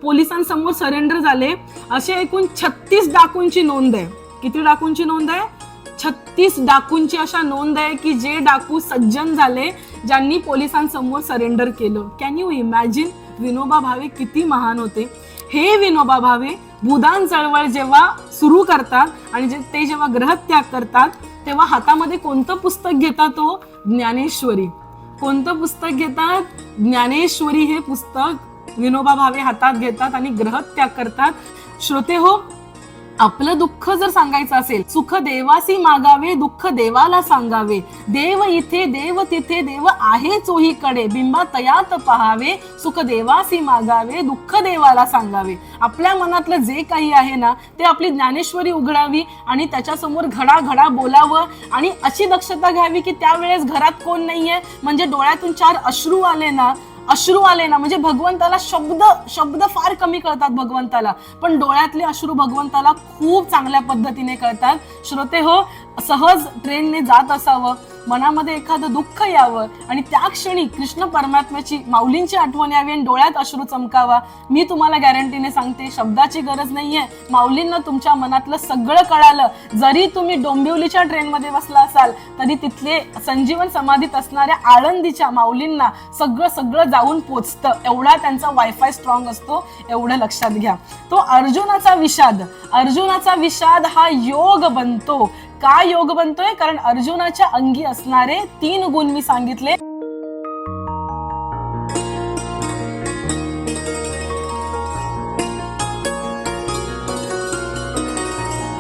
पोलिसांसमोर सरेंडर झाले. असे एकूण 36 डाकूंची नोंद आहे. किती डाकूंची नोंद आहे? 36 डाकूंची अशा नोंद आहे की जे डाकू सज्जन झाले, ज्यांनी पोलिसांसमोर सरेंडर केलं. Can you imagine? Vinoba Bhave किती महान होते. हे विनोबा भावे भूदान चळवळ जेव्हा सुरू करतात आणि ते जेव्हा ग्रहत्याग करतात, तेव्हा हातामध्ये कोणतं पुस्तक घेतात? तो ज्ञानेश्वरी. कोणतं पुस्तक घेतात? ज्ञानेश्वरी हे पुस्तक विनोबा भावे हातात घेतात आणि ग्रहत्याग करतात. श्रोते हो, आपलं दुःख जर सांगायचं असेल, सुख देवासी मागावे, दुःख देवाला सांगावे. देव इथे देव तिथे, देव आहे चोहीकडे. बिंबा तयात पहावे, सुख देवासी मागावे, दुःख देवाला सांगावे. आपल्या मनातलं जे काही आहे ना, ते आपली ज्ञानेश्वरी उघडावी आणि त्याच्यासमोर घडा बोलावं. आणि अशी दक्षता घ्यावी की त्यावेळेस घरात कोण नाहीये, म्हणजे डोळ्यातून 4 अश्रू आले ना, म्हणजे भगवंताला शब्द फार कमी कळतात भगवंताला, पण डोळ्यातले अश्रू भगवंताला खूप चांगल्या पद्धतीने कळतात. श्रोते हो, सहज ट्रेनने जात असावं, मनामध्ये एखादं दुःख यावं आणि त्या क्षणी कृष्ण परमात्म्याची, माऊलींची आठवण यावी आणि डोळ्यात अश्रू चमकावा. मी तुम्हाला गॅरंटीने सांगते, शब्दाची गरज नाहीये, माऊलींना तुमच्या मनातलं सगळं कळालं. जरी तुम्ही डोंबिवलीच्या ट्रेनमध्ये बसला असाल तरी तिथले संजीवन समाधीत असणाऱ्या आळंदीच्या माऊलींना सगळं जाऊन पोचतं. एवढा त्यांचा वायफाय स्ट्रॉंग असतो, एवढं लक्षात घ्या. तो अर्जुनाचा विषाद हा योग बनतो. काय योग बनतोय? कारण अर्जुनाच्या अंगी असणारे 3 गुण मी सांगितले.